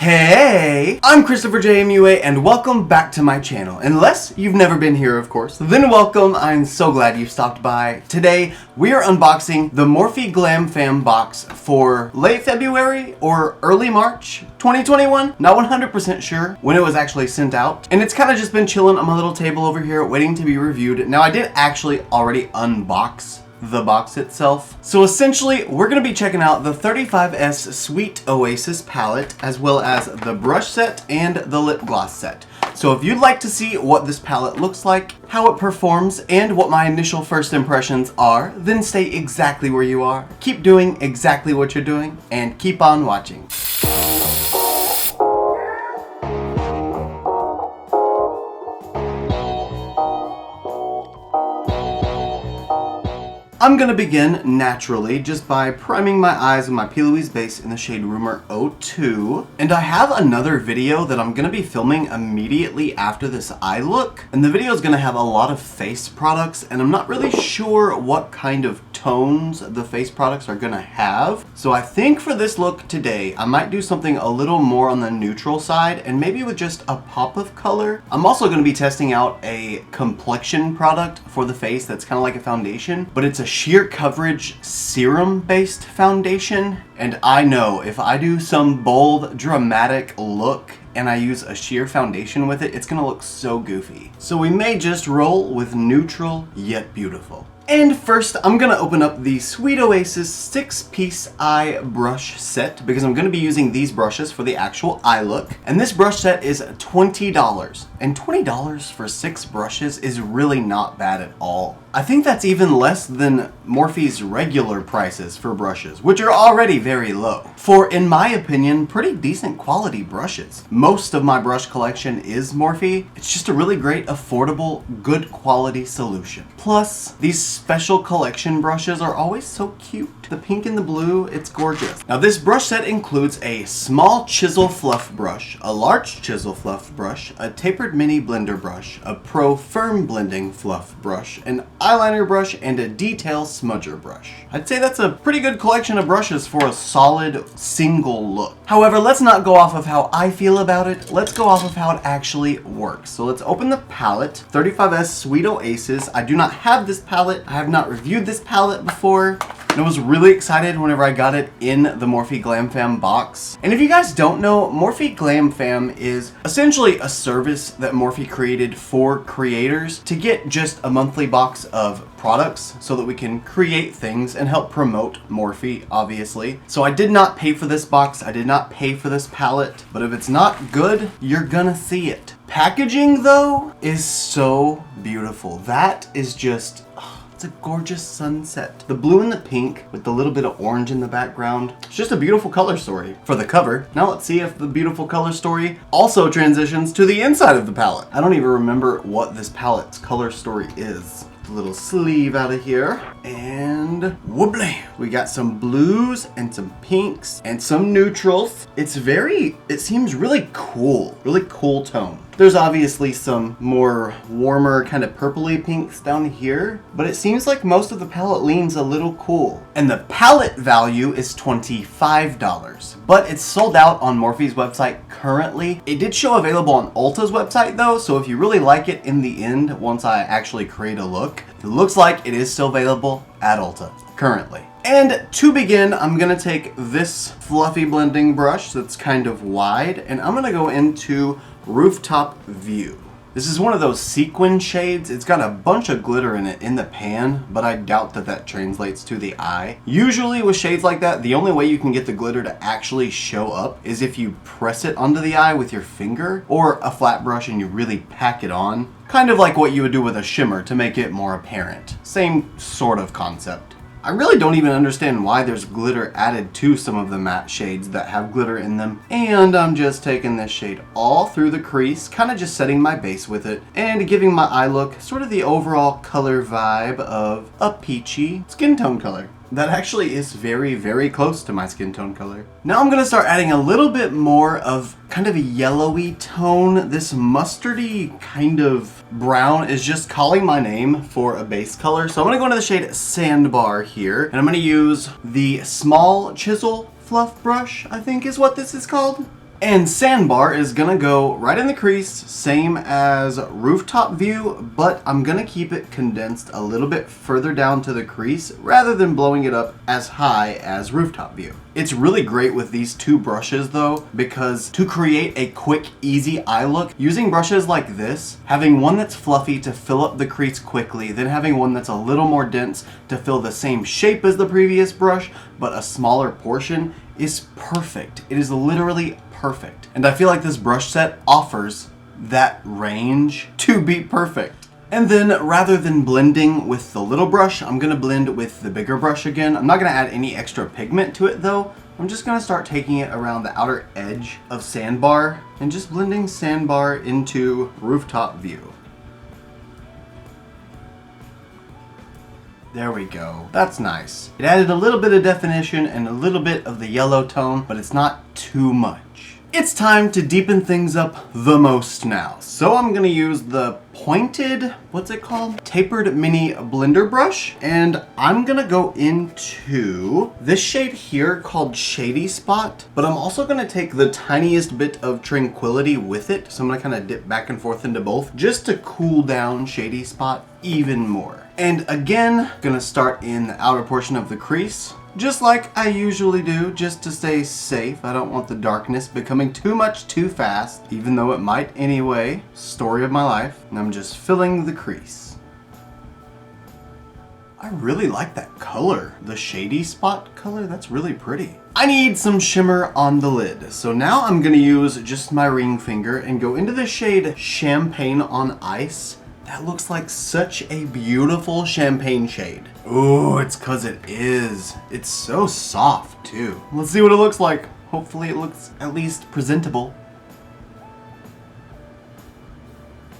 Hey, I'm ChristopherJMUA and welcome back to my channel. Unless you've never been here, of course, then welcome. I'm so glad you stopped by. Today, we are unboxing the Morphe Glam Fam box for late February or early March 2021. Not 100% sure when it was actually sent out. And it's kind of just been chilling on my little table over here waiting to be reviewed. Now, I did actually already unbox the box itself. So essentially, we're going to be checking out the 35S Sweet Oasis palette, as well as the brush set and the lip gloss set. So if you'd like to see what this palette looks like, how it performs, and what my initial first impressions are, then stay exactly where you are, keep doing exactly what you're doing, and keep on watching. I'm gonna begin naturally just by priming my eyes with my P. Louise base in the shade Rumor 02. And I have another video that I'm gonna be filming immediately after this eye look. And the video is gonna have a lot of face products, and I'm not really sure what kind of tones the face products are gonna have. So I think for this look today, I might do something a little more on the neutral side and maybe with just a pop of color. I'm also gonna be testing out a complexion product for the face that's kind of like a foundation, but it's a sheer coverage serum based foundation. And I know if I do some bold dramatic look and I use a sheer foundation with it, it's gonna look so goofy. So we may just roll with neutral yet beautiful. And first, I'm gonna open up the Sweet Oasis 6-piece eye brush set because I'm gonna be using these brushes for the actual eye look. And this brush set is $20. And $20 for 6 brushes is really not bad at all. I think that's even less than Morphe's regular prices for brushes, which are already very low. For, in my opinion, pretty decent quality brushes. Most of my brush collection is Morphe. It's just a really great, affordable, good quality solution. Plus, these special collection brushes are always so cute. The pink and the blue, it's gorgeous. Now this brush set includes a small chisel fluff brush, a large chisel fluff brush, a tapered mini blender brush, a pro firm blending fluff brush, an eyeliner brush, and a detail smudger brush. I'd say that's a pretty good collection of brushes for a solid single look. However, let's not go off of how I feel about it. Let's go off of how it actually works. So let's open the palette. 35S Sweet Oasis. I do not have this palette. I have not reviewed this palette before. And I was really excited whenever I got it in the Morphe Glam Fam box. And if you guys don't know, Morphe Glam Fam is essentially a service that Morphe created for creators to get just a monthly box of products so that we can create things and help promote Morphe, obviously. So I did not pay for this box. I did not pay for this palette, but if it's not good, you're gonna see it. Packaging though is so beautiful. That is just, it's a gorgeous sunset. The blue and the pink with the little bit of orange in the background. It's just a beautiful color story for the cover. Now let's see if the beautiful color story also transitions to the inside of the palette. I don't even remember what this palette's color story is. The little sleeve out of here. And whooply. We got some blues and some pinks and some neutrals. It seems really cool tone. There's obviously some more warmer kind of purpley pinks down here, but it seems like most of the palette leans a little cool. And the palette value is $25, but it's sold out on Morphe's website currently. It did show available on Ulta's website though, so if you really like it in the end, once I actually create a look, it looks like it is still available at Ulta currently. And to begin, I'm gonna take this fluffy blending brush that's kind of wide, and I'm gonna go into Rooftop View. This is one of those sequin shades. It's got a bunch of glitter in it in the pan, but I doubt that that translates to the eye. Usually with shades like that, the only way you can get the glitter to actually show up is if you press it onto the eye with your finger or a flat brush and you really pack it on. Kind of like what you would do with a shimmer to make it more apparent. Same sort of concept. I really don't even understand why there's glitter added to some of the matte shades that have glitter in them. And I'm just taking this shade all through the crease, kind of just setting my base with it and giving my eye look sort of the overall color vibe of a peachy skin tone color. That actually is very, very close to my skin tone color. Now I'm gonna start adding a little bit more of kind of a yellowy tone. This mustardy kind of brown is just calling my name for a base color. So I'm gonna go into the shade Sandbar here, and I'm gonna use the small chisel fluff brush, I think is what this is called. And Sandbar is gonna go right in the crease, same as Rooftop View, but I'm gonna keep it condensed a little bit further down to the crease rather than blowing it up as high as Rooftop View. It's really great with these two brushes though, because to create a quick, easy eye look, using brushes like this, having one that's fluffy to fill up the crease quickly, then having one that's a little more dense to fill the same shape as the previous brush, but a smaller portion, is perfect. It is literally perfect. And I feel like this brush set offers that range to be perfect. And then rather than blending with the little brush, I'm gonna blend with the bigger brush again. I'm not gonna add any extra pigment to it though. I'm just gonna start taking it around the outer edge of Sandbar and just blending Sandbar into Rooftop View. There we go. That's nice. It added a little bit of definition and a little bit of the yellow tone, but it's not too much. It's time to deepen things up the most now. So I'm gonna use the pointed, what's it called? Tapered mini blender brush. And I'm gonna go into this shade here called Shady Spot, but I'm also gonna take the tiniest bit of Tranquility with it. So I'm gonna kind of dip back and forth into both just to cool down Shady Spot even more. And again, gonna start in the outer portion of the crease, just like I usually do, just to stay safe. I don't want the darkness becoming too much too fast, even though it might anyway. Story of my life. And I'm just filling the crease. I really like that color. The Shady Spot color, that's really pretty. I need some shimmer on the lid. So now I'm gonna use just my ring finger and go into the shade Champagne on Ice. That looks like such a beautiful champagne shade. Ooh, it's cause it is. It's so soft too. Let's see what it looks like. Hopefully it looks at least presentable.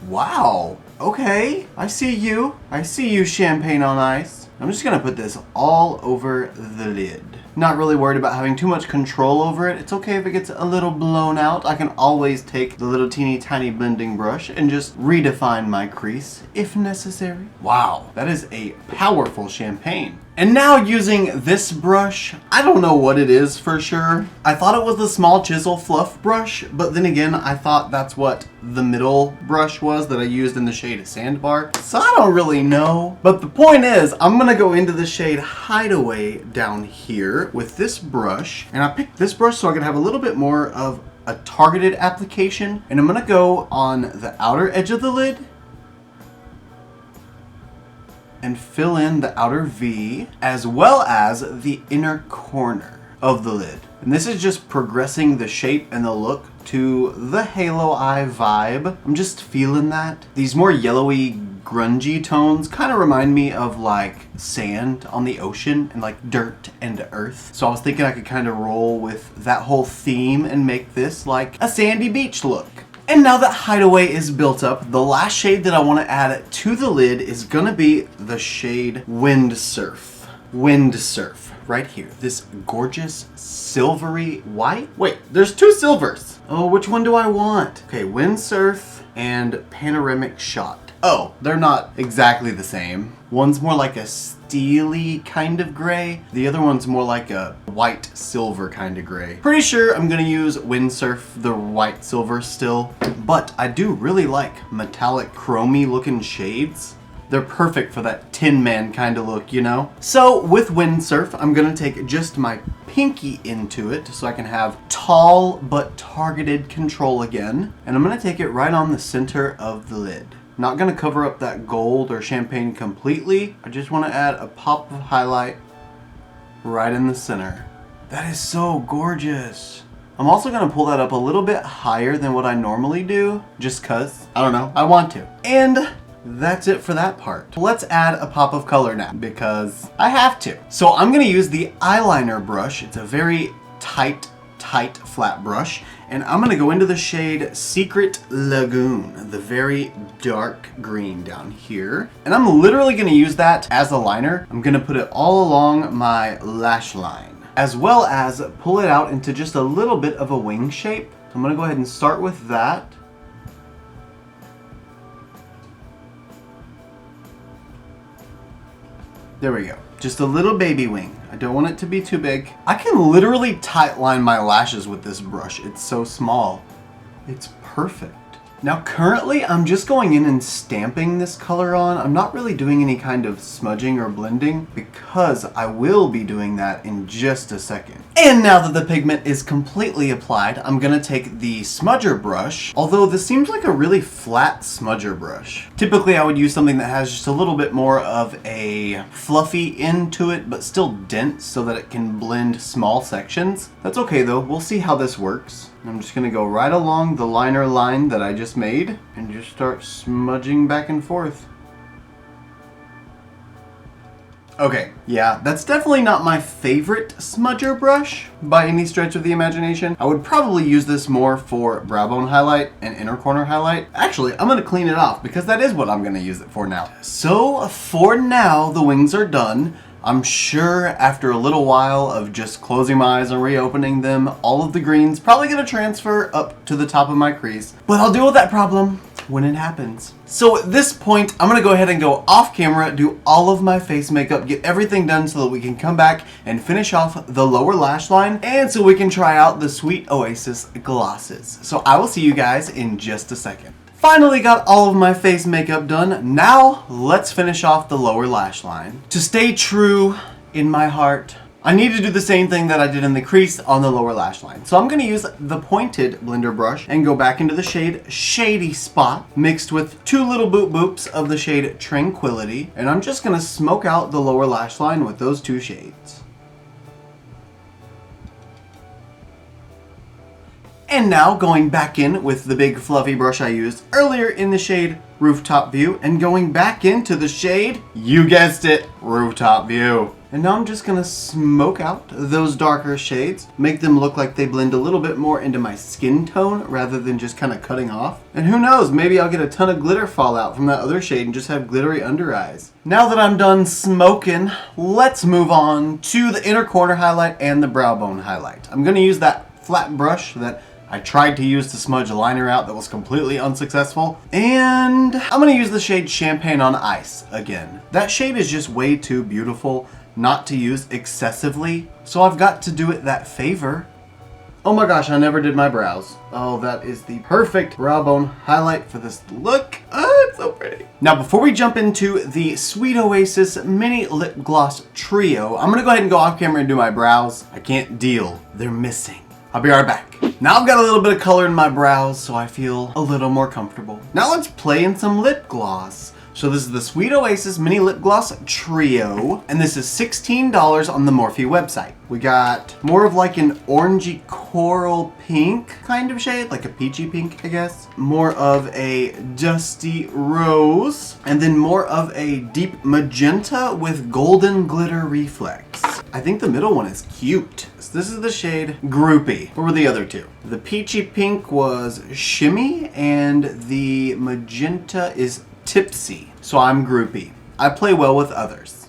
Wow, okay. I see you. I see you, Champagne on Ice. I'm just gonna put this all over the lid. Not really worried about having too much control over it. It's okay if it gets a little blown out. I can always take the little teeny tiny blending brush and just redefine my crease if necessary. Wow, that is a powerful champagne. And now using this brush, I don't know what it is for sure. I thought it was the small chisel fluff brush, but then again, I thought that's what the middle brush was that I used in the shade Sandbar. So I don't really know. But the point is, I'm gonna go into the shade Hideaway down here with this brush. And I picked this brush so I can have a little bit more of a targeted application. And I'm gonna go on the outer edge of the lid and fill in the outer V as well as the inner corner of the lid. And this is just progressing the shape and the look to the halo eye vibe. I'm just feeling that. These more yellowy, grungy tones kind of remind me of like sand on the ocean and like dirt and earth. So I was thinking I could kind of roll with that whole theme and make this like a sandy beach look. And now that Hideaway is built up, the last shade that I want to add to the lid is gonna be the shade Windsurf. Windsurf, right here. This gorgeous silvery white. Wait, there's two silvers. Oh, which one do I want? Okay, Windsurf and Panoramic Shot. Oh, they're not exactly the same. One's more like a steely kind of gray. The other one's more like a white silver kind of gray. Pretty sure I'm gonna use Windsurf, the white silver still, but I do really like metallic chromy looking shades. They're perfect for that Tin Man kind of look, you know? So with Windsurf, I'm gonna take just my pinky into it so I can have tall but targeted control again. And I'm gonna take it right on the center of the lid. Not gonna cover up that gold or champagne completely. I just wanna add a pop of highlight right in the center. That is so gorgeous. I'm also gonna pull that up a little bit higher than what I normally do, just cause, I don't know, I want to. And that's it for that part. Let's add a pop of color now, because I have to. So I'm gonna use the eyeliner brush. It's a very tight flat brush. And I'm gonna go into the shade Secret Lagoon, the very dark green down here. And I'm literally gonna use that as a liner. I'm gonna put it all along my lash line, as well as pull it out into just a little bit of a wing shape. I'm gonna go ahead and start with that. There we go. Just a little baby wing. I don't want it to be too big. I can literally tight line my lashes with this brush. It's so small. It's perfect. Now currently I'm just going in and stamping this color on. I'm not really doing any kind of smudging or blending because I will be doing that in just a second. And now that the pigment is completely applied, I'm gonna take the smudger brush, although this seems like a really flat smudger brush. Typically I would use something that has just a little bit more of a fluffy end to it, but still dense so that it can blend small sections. That's okay though, we'll see how this works. I'm just gonna go right along the liner line that I just made and just start smudging back and forth. Okay, yeah, that's definitely not my favorite smudger brush by any stretch of the imagination. I would probably use this more for brow bone highlight and inner corner highlight. Actually, I'm gonna clean it off because that is what I'm gonna use it for now. So for now, the wings are done. I'm sure after a little while of just closing my eyes and reopening them, all of the green's probably gonna transfer up to the top of my crease. But I'll deal with that problem when it happens. So at this point, I'm gonna go ahead and go off camera, do all of my face makeup, get everything done so that we can come back and finish off the lower lash line, and so we can try out the Sweet Oasis glosses. So I will see you guys in just a second. Finally got all of my face makeup done. Now let's finish off the lower lash line. To stay true in my heart, I need to do the same thing that I did in the crease on the lower lash line. So I'm gonna use the pointed blender brush and go back into the shade Shady Spot, mixed with two little boop boops of the shade Tranquility. And I'm just gonna smoke out the lower lash line with those two shades. And now going back in with the big fluffy brush I used earlier in the shade Rooftop View and going back into the shade, you guessed it, Rooftop View. And now I'm just gonna smoke out those darker shades, make them look like they blend a little bit more into my skin tone rather than just kind of cutting off. And who knows, maybe I'll get a ton of glitter fallout from that other shade and just have glittery under eyes. Now that I'm done smoking, let's move on to the inner corner highlight and the brow bone highlight. I'm gonna use that flat brush that I tried to use to smudge a liner out that was completely unsuccessful. And I'm gonna use the shade Champagne on Ice again. That shade is just way too beautiful not to use excessively, so I've got to do it that favor. Oh my gosh, I never did my brows. Oh, that is the perfect brow bone highlight for this look. Oh, it's so pretty. Now, before we jump into the Sweet Oasis Mini Lip Gloss Trio, I'm gonna go ahead and go off camera and do my brows. I can't deal, they're missing. I'll be right back. Now I've got a little bit of color in my brows, so I feel a little more comfortable. Now let's play in some lip gloss. So this is the Sweet Oasis Mini Lip Gloss Trio, and this is $16 on the Morphe website. We got more of like an orangey coral pink kind of shade, like a peachy pink, I guess. More of a dusty rose, and then more of a deep magenta with golden glitter reflex. I think the middle one is cute. So this is the shade Groupie. What were the other two? The peachy pink was Shimmy, and the magenta is Tipsy. So I'm Groupie. I play well with others.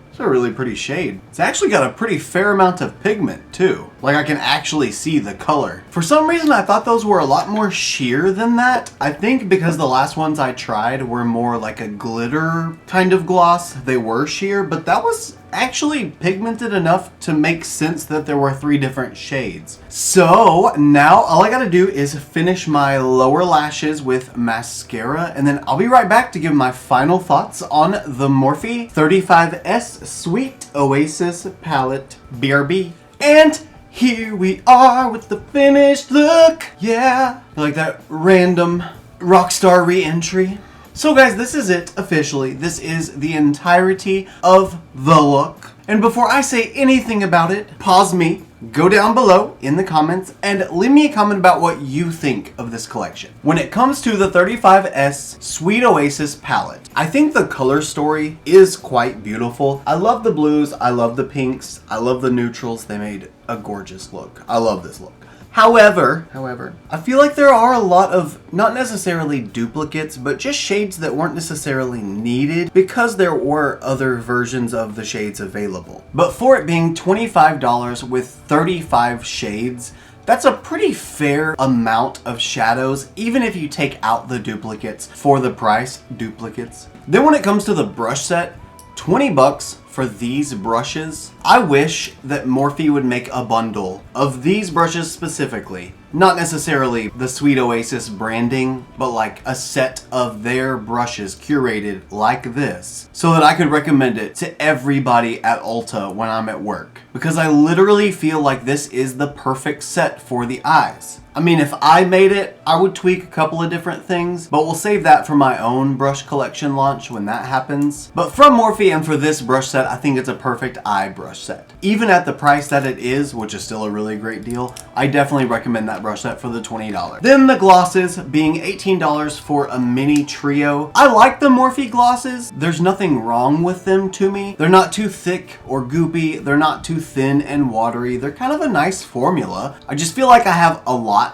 It's a really pretty shade. It's actually got a pretty fair amount of pigment too. Like I can actually see the color. For some reason I thought those were a lot more sheer than that. I think because the last ones I tried were more like a glitter kind of gloss. They were sheer, but that was actually pigmented enough to make sense that there were 3 different shades. So now all I gotta do is finish my lower lashes with mascara, and then I'll be right back to give my final thoughts on the Morphe 35S Sweet Oasis Palette BRB. And here we are with the finished look. Yeah, like that random rockstar re-entry. So guys, this is it officially. This is the entirety of the look. And before I say anything about it, pause me, go down below in the comments, and leave me a comment about what you think of this collection. When it comes to the 35S Sweet Oasis palette, I think the color story is quite beautiful. I love the blues, I love the pinks, I love the neutrals. They made a gorgeous look. I love this look. However, I feel like there are a lot of, not necessarily duplicates, but just shades that weren't necessarily needed because there were other versions of the shades available. But for it being $25 with 35 shades, that's a pretty fair amount of shadows, even if you take out the duplicates for the price. Duplicates. Then when it comes to the brush set, 20 bucks for these brushes. I wish that Morphe would make a bundle of these brushes specifically. Not necessarily the Sweet Oasis branding, but like a set of their brushes curated like this, so that I could recommend it to everybody at Ulta when I'm at work. Because I literally feel like this is the perfect set for the eyes. I mean, if I made it, I would tweak a couple of different things, but we'll save that for my own brush collection launch when that happens. But from Morphe and for this brush set, I think it's a perfect eye brush set. Even at the price that it is, which is still a really great deal, I definitely recommend that brush set for the $20. Then the glosses, being $18 for a mini trio. I like the Morphe glosses. There's nothing wrong with them to me. They're not too thick or goopy. They're not too thin and watery. They're kind of a nice formula. I just feel like I have a lot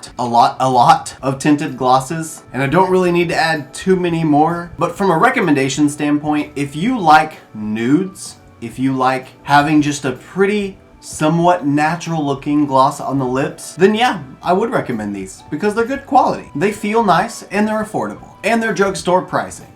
of tinted glosses, and I don't really need to add too many more. But from a recommendation standpoint, if you like nudes, if you like having just a pretty, somewhat natural looking gloss on the lips, then yeah, I would recommend these because they're good quality. They feel nice and they're affordable, and they're drugstore pricing.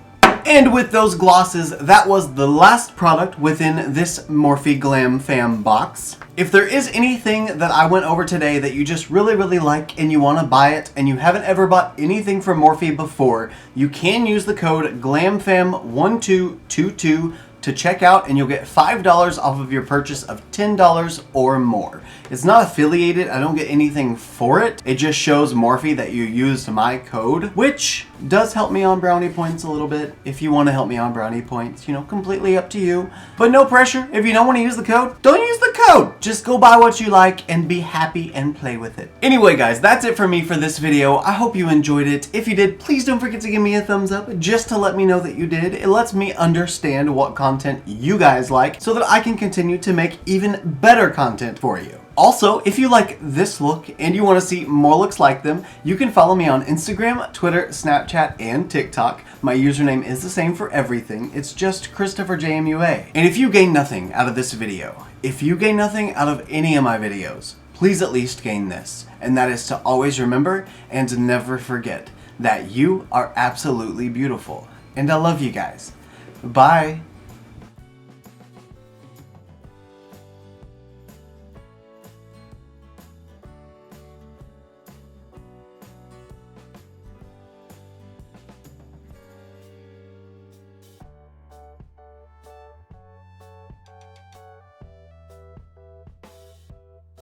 And with those glosses, that was the last product within this Morphe Glam Fam box. If there is anything that I went over today that you just really like and you want to buy it and you haven't ever bought anything from Morphe before, you can use the code GLAMFAM1222 to check out, and you'll get $5 off of your purchase of $10 or more. It's not affiliated, I don't get anything for it. It just shows Morphe that you used my code, which does help me on brownie points a little bit. If you want to help me on brownie points, you know, completely up to you. But no pressure. If you don't want to use the code, don't use the code. Just go buy what you like and be happy and play with it. Anyway, guys, that's it for me for this video. I hope you enjoyed it. If you did, please don't forget to give me a thumbs up just to let me know that you did. It lets me understand what content you guys like so that I can continue to make even better content for you. Also, if you like this look and you want to see more looks like them, you can follow me on Instagram, Twitter, Snapchat, and TikTok. My username is the same for everything. It's just ChristopherJMUA. And if you gain nothing out of this video, if you gain nothing out of any of my videos, please at least gain this. And that is to always remember and to never forget that you are absolutely beautiful. And I love you guys. Bye.